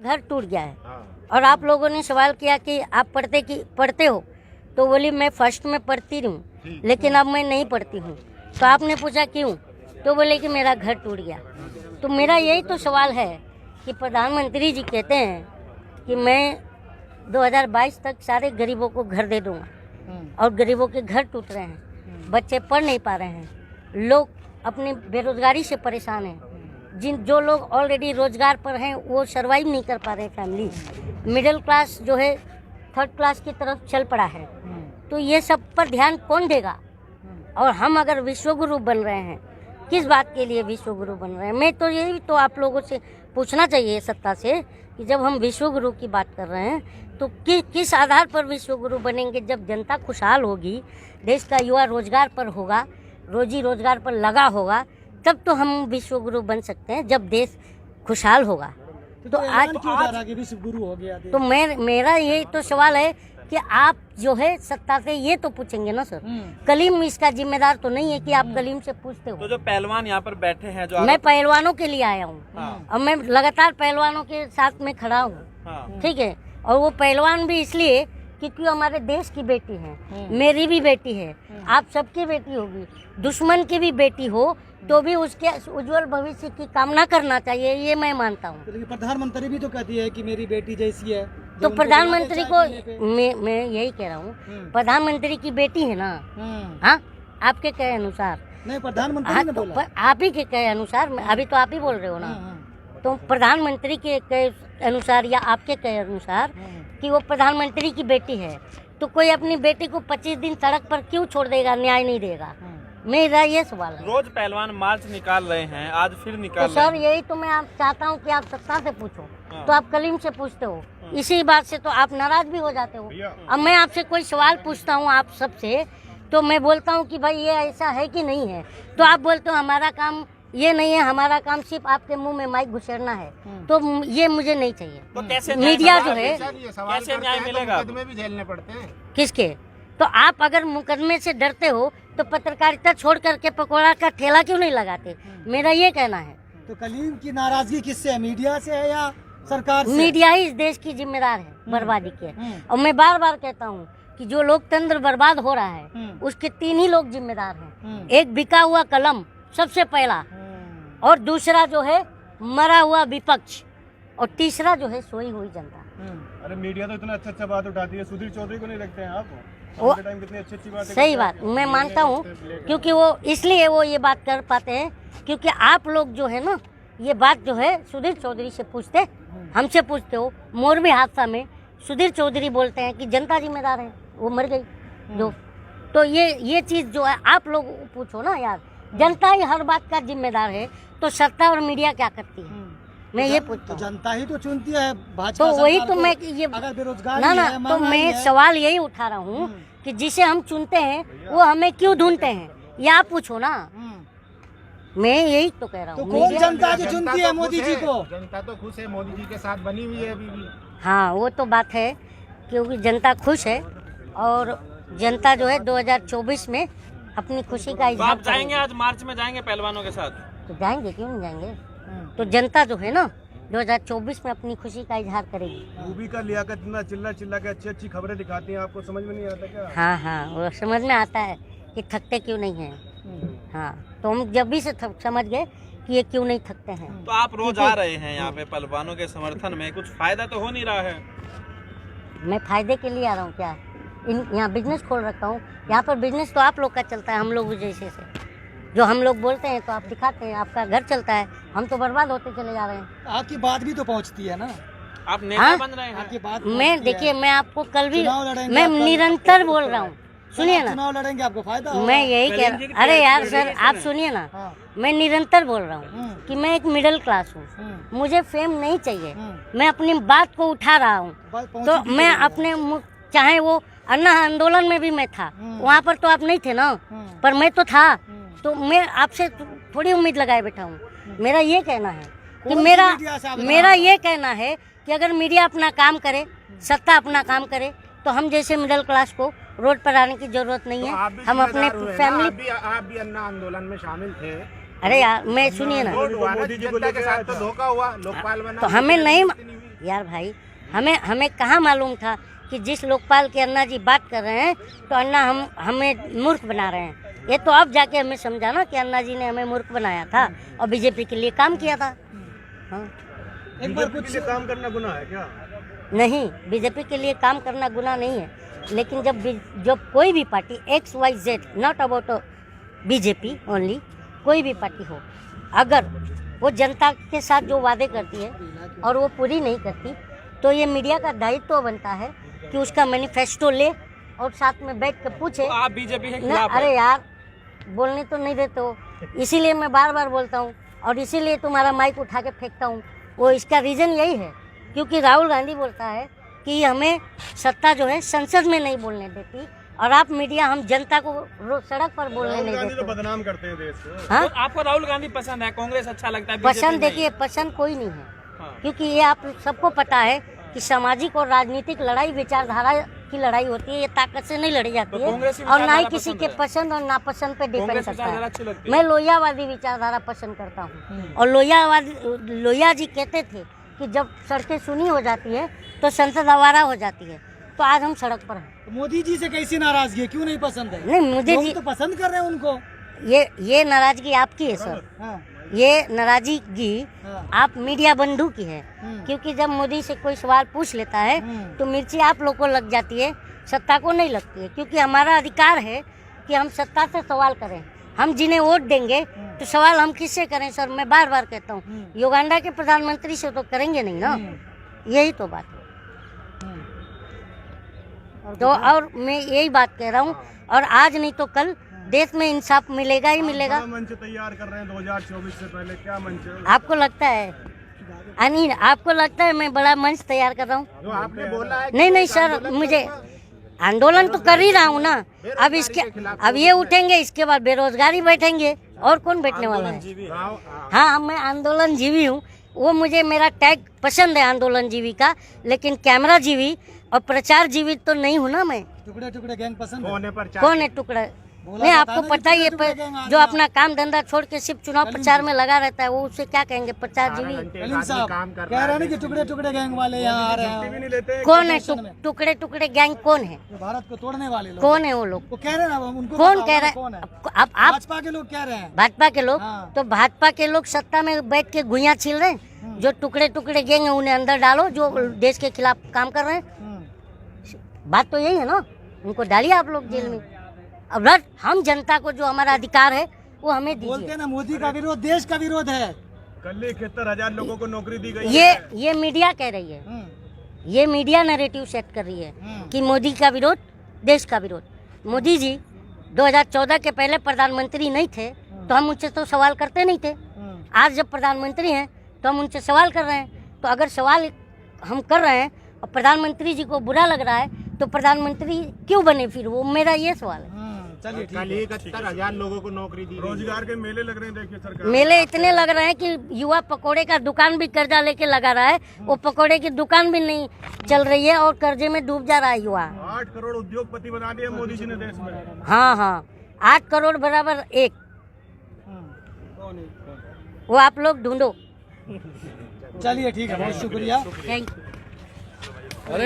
घर टूट गया है। और आप लोगों ने सवाल किया कि आप पढ़ते हो, तो बोली मैं फर्स्ट में पढ़ती हूँ, लेकिन अब मैं नहीं पढ़ती हूँ। तो आपने पूछा क्यों, तो बोले कि मेरा घर टूट गया। तो मेरा यही तो सवाल है कि प्रधानमंत्री जी कहते हैं कि मैं 2022 तक सारे गरीबों को घर दे दूंगा, और गरीबों के घर टूट रहे हैं, बच्चे पढ़ नहीं पा रहे हैं, लोग अपनी बेरोजगारी से परेशान हैं। जो लोग ऑलरेडी रोजगार पर हैं वो सरवाइव नहीं कर पा रहे हैं, फैमिली मिडिल क्लास जो है थर्ड क्लास की तरफ चल पड़ा है। तो ये सब पर ध्यान कौन देगा? और हम अगर विश्वगुरु बन रहे हैं, किस बात के लिए विश्वगुरु बन रहे हैं? मैं तो यही तो आप लोगों से पूछना चाहिए सत्ता से कि जब हम विश्वगुरु की बात कर रहे हैं तो किस आधार पर विश्वगुरु बनेंगे? जब जनता खुशहाल होगी, देश का युवा रोजगार पर होगा, रोजी रोजगार पर लगा होगा, तब तो हम विश्वगुरु बन सकते हैं, जब देश खुशहाल होगा। तो आज विश्वगुरु हो गया। तो मेरा यही तो सवाल है कि आप जो है सत्ता से ये तो पूछेंगे ना सर, कलीम इसका जिम्मेदार तो नहीं है कि आप कलीम से पूछते हो। तो जो पहलवान यहाँ पर बैठे हैं, जो मैं पहलवानों के लिए आया हूँ और मैं लगातार पहलवानों के साथ में खड़ा हूँ, ठीक है। और वो पहलवान भी इसलिए क्योंकि हमारे देश की बेटी है, मेरी भी बेटी है, आप सबकी बेटी होगी, दुश्मन की भी बेटी हो तो भी उसके उज्जवल भविष्य की कामना करना चाहिए, ये मैं मानता हूँ। तो प्रधानमंत्री भी तो कहती है कि मेरी बेटी जैसी है, तो प्रधानमंत्री को मैं यही कह रहा हूँ, प्रधानमंत्री की बेटी है ना। हाँ, आपके कहे अनुसार नहीं, प्रधानमंत्री ने बोला। आप ही के कहे अनुसार, अभी तो आप ही बोल रहे हो ना। तो प्रधानमंत्री के कहे अनुसार या आपके कहे अनुसार कि वो प्रधानमंत्री की बेटी है, तो कोई अपनी बेटी को 25 दिन सड़क पर क्यों छोड़ देगा, न्याय नहीं देगा? मेरा ये सवाल है। रोज पहलवान मार्च निकाल रहे हैं, आज फिर निकाल तो सर यही तो मैं आप चाहता हूँ कि आप सत्ता से पूछो, तो आप कलीम से पूछते हो, इसी बात से तो आप नाराज भी हो जाते हो। अब मैं आपसे कोई सवाल पूछता हूँ आप सबसे, तो मैं बोलता हूँ कि भाई ये ऐसा है कि नहीं है, तो आप बोलते हो हमारा काम ये नहीं है, हमारा काम सिर्फ आपके मुंह में माइक घुसेड़ना है, तो ये मुझे नहीं चाहिए। तो कैसे मीडिया जो है कैसे न्याय मिलेगा? मुकदमे भी झेलने पड़ते हैं। किसके? तो आप अगर मुकदमे से डरते हो तो पत्रकारिता छोड़ करके पकौड़ा का ठेला क्यों नहीं लगाते? मेरा ये कहना है। तो कलीम की नाराजगी किससे है, मीडिया से है या सरकार से? मीडिया ही इस देश की जिम्मेदार है बर्बादी के। और मैं बार बार कहता हूँ कि जो लोकतंत्र बर्बाद हो रहा है उसके 3 ही लोग जिम्मेदार हैं। एक बिका हुआ कलम सबसे पहला, और दूसरा जो है मरा हुआ विपक्ष, और तीसरा जो है सोई हुई जनता। अरे मीडिया तो इतना अच्छा बात उठाती है, सुधीर चौधरी को नहीं लगते हैं आप? वो टाइम कितनी अच्छी बात है। सही बात मैं मानता हूँ, क्योंकि वो इसलिए वो ये बात कर पाते हैं क्योंकि आप लोग जो है ना ये बात जो है सुधीर चौधरी से पूछते, हमसे पूछते हो। मोरबी हादसा में सुधीर चौधरी बोलते हैं कि जनता जिम्मेदार है, वो मर गई जो। तो ये चीज़ जो है आप लोग पूछो ना यार, जनता ही हर बात का जिम्मेदार है, तो सत्ता और मीडिया क्या करती है? मैं ये पूछता हूँ। जनता ही तो चुनती है भाजपा तो वही तो को। मैं ये अगर बेरोजगार ना तो मैं सवाल यही उठा रहा हूँ कि जिसे हम चुनते हैं वो हमें क्यों ढूंढते हैं, या आप पूछो ना। मैं यही तो कह रहा हूँ। तो कौन जनता जो चुनती है मोदी जी को? जनता तो खुश है, मोदी जी के साथ बनी हुई है अभी भी। हाँ, वो तो बात है, क्योंकि जनता खुश है और जनता जो है 2024 में अपनी खुशी का इजहार आप जाएंगे, आज मार्च में जाएंगे पहलवानों के साथ? तो जाएंगे, क्यों नहीं जाएंगे? तो जनता जो है ना 2024 में अपनी खुशी का इजहार करेगी। मूवी का लियाकत इतना चिल्ला के अच्छी खबरें दिखाती हैं, आपको समझ में नहीं आता क्या? हाँ, वो समझ में आता है कि थकते क्यों नहीं हैं। हाँ, तो हम जब भी से समझ गए कि ये क्यों नहीं थकते हैं। तो आप रोज आ रहे हैं यहाँ पे पहलवानों के समर्थन में, कुछ फायदा तो हो नहीं रहा है? मैं फायदे के लिए आ रहा हूँ क्या? यहाँ बिजनेस खोल रखा हूँ। यहाँ पर बिजनेस तो आप लोग का चलता है, हम लोग जैसे से जो हम लोग बोलते हैं तो आप दिखाते हैं, आपका घर चलता है, हम तो बर्बाद होते चले जा रहे हैं। आपकी बात भी तो पहुंचती है ना, आप नेता बन रहे हैं। आपकी बात मैं देखिए, मैं आपको कल भी मैं निरंतर बोल रहा हूँ, सुनिए ना। चुनाव लड़ेंगे, आपको फायदा होगा। मैं यही कह रहा हूँ। अरे यार सर, आप सुनिए ना। मैं निरंतर बोल रहा हूँ कि मैं एक मिडिल क्लास हूँ, मुझे फेम नहीं चाहिए, मैं अपनी बात को उठा रहा हूँ। तो मैं अपने चाहे वो अन्ना आंदोलन में भी मैं था, वहाँ पर तो आप नहीं थे ना, पर मैं तो था। तो मैं आपसे थोड़ी उम्मीद लगाए बैठा हूँ। मेरा ये कहना है कि मेरा ये कहना है कि अगर मीडिया अपना काम करे, सत्ता अपना काम करे, तो हम जैसे मिडिल क्लास को रोड पर आने की जरूरत नहीं है। हम अपने फैमिली। आप भी अन्ना आंदोलन में शामिल थे। अरे यार, मैं सुनिए ना, मोदी जी के साथ तो धोखा हुआ, लोकपाल बना। तो हमें नहीं, यार भाई, हमें कहाँ मालूम था कि जिस लोकपाल के अन्ना जी बात कर रहे हैं तो अन्ना हमें मूर्ख बना रहे हैं। ये तो अब जाके हमें समझा ना कि अन्ना जी ने हमें मूर्ख बनाया था और बीजेपी के लिए काम किया था। हाँ, एक बार बीजेपी के लिए काम करना गुनाह है क्या? नहीं, बीजेपी के लिए काम करना गुनाह नहीं है, लेकिन जब कोई भी party XYZ, not about BJP only, कोई भी पार्टी हो, अगर वो जनता के साथ जो वादे करती है और वो पूरी नहीं करती, तो ये मीडिया का दायित्व बनता है कि उसका मैनिफेस्टो ले और साथ में बैठ कर पूछे। तो आप बीजेपी के ना, खिलाफ अरे हैं? यार, बोलने तो नहीं देते हो, इसीलिए मैं बार बार बोलता हूँ और इसीलिए तुम्हारा माइक उठा के फेंकता हूँ। वो इसका रीज़न यही है क्योंकि राहुल गांधी बोलता है कि हमें सत्ता जो है संसद में नहीं बोलने देती और आप मीडिया हम जनता को सड़क पर बोलने राहुल नहीं गांधी तो देते। बदनाम करते हैं देश को। हाँ, तो आपको राहुल गांधी पसंद है, कांग्रेस अच्छा लगता है, बीजेपी पसंद नहीं? देखिए, पसंद कोई नहीं है हाँ। क्योंकि ये आप सबको पता है कि सामाजिक और राजनीतिक लड़ाई विचारधारा की लड़ाई होती है। ये ताकत से नहीं लड़ी जाती तो कांग्रेस की है और ना ही विचारधारा किसी पसंद के है? पसंद और नापसंद पे डिपेंड कांग्रेस करता विचारधारा है। अच्छी लगती है? मैं लोहियावादी विचारधारा पसंद करता हूँ और लोहिया जी कहते थे कि जब सड़कें सुनी हो जाती है तो संसद आवारा हो जाती है। तो आज हम सड़क पर हैं। तो मोदी जी से कैसी नाराजगी है, क्यों नहीं पसंद है? नहीं, मोदी लोग जी, तो पसंद कर रहे हैं उनको। ये नाराजगी आपकी है सर, हाँ, ये नाराजगी हाँ। आप मीडिया बंधु की है क्योंकि जब मोदी से कोई सवाल पूछ लेता है तो मिर्ची आप लोग को लग जाती है, सत्ता को नहीं लगती है। क्योंकि हमारा अधिकार है कि हम सत्ता से सवाल करें। हम जिन्हें वोट देंगे तो सवाल हम किससे करें सर? मैं बार बार कहता हूँ, युगांडा के प्रधानमंत्री से तो करेंगे नहीं ना। यही तो बात है। तो और मैं यही बात कह रहा हूँ, और आज नहीं तो कल देश में इंसाफ मिलेगा ही मिलेगा। बड़ा मंच तैयार कर रहे हैं 2024 से पहले, क्या मंच है? आपको लगता है अनिल, आपको लगता है मैं बड़ा मंच तैयार कर रहा हूँ? जो आपने बोला है नहीं सर, मुझे आंदोलन तो कर ही रहा हूँ ना। अब ये उठेंगे, इसके बाद बेरोजगारी बैठेंगे, और कौन बैठने वाला है? हाँ, मैं आंदोलन जीवी हूँ। वो मुझे मेरा टैग पसंद है आंदोलन जीवी का, लेकिन कैमरा जीवी और प्रचार जीवी तो नहीं हूँ ना मैं। टुकड़े टुकड़े गैंग पसंद है? होने पर कौन है टुकड़ा? नहीं, आपको पता ही है, जो अपना काम धंधा छोड़ के सिर्फ चुनाव प्रचार में लगा रहता है, वो उसे क्या कहेंगे? प्रचार जीवी? कलीम साहब कह रहे हैं कि टुकड़े टुकड़े गैंग वाले यहाँ आ रहे हैं। कौन है टुकड़े टुकड़े गैंग? कौन है? जो भारत को तोड़ने वाले लोग, कौन है वो लोग? वो कह रहे हैं ना, उनको कौन बताओ कह ना, रहा कौन है? है? अब आप भाजपा के लोग कह रहे हैं। भाजपा के लोग, हाँ। तो भाजपा के लोग सत्ता में बैठ के गुइयां छील रहे हैं। जो टुकड़े टुकड़े गैंग है उन्हें अंदर डालो, जो देश के खिलाफ काम कर रहे हैं। बात तो यही है ना, उनको डालिए आप लोग जेल में। अब हम जनता को जो हमारा अधिकार है वो हमें बोलते दीजिए। हैं ना, मोदी का विरोध देश का विरोध है। कल 71,000 लोगों को नौकरी दी गई ये मीडिया कह रही है, ये मीडिया नैरेटिव सेट कर रही है कि मोदी का विरोध देश का विरोध। मोदी जी 2014 के पहले प्रधानमंत्री नहीं थे तो हम उनसे तो सवाल करते नहीं थे। आज जब प्रधानमंत्री हैं तो हम उनसे सवाल कर रहे हैं। तो अगर सवाल हम कर रहे हैं और प्रधानमंत्री जी को बुरा लग रहा है तो प्रधानमंत्री क्यों बने फिर? वो मेरा ये सवाल है। चलिए, ठीक कल है। 71,000 लोगों को नौकरी दी गई। रोजगार के मेले लग रहे हैं, देखिए सरकार। मेले इतने लग रहे हैं कि युवा पकोड़े का दुकान भी कर्जा लेके लगा रहा है। वो पकोड़े की दुकान भी नहीं चल रही है और कर्जे में डूब जा रहा है युवा। 8 करोड़ उद्योगपति बना दिए मोदी जी ने देश में। हाँ, 8 करोड़ बराबर 1। वो आप लोग ढूंढो। चलिए, ठीक है, बहुत शुक्रिया। Thank you.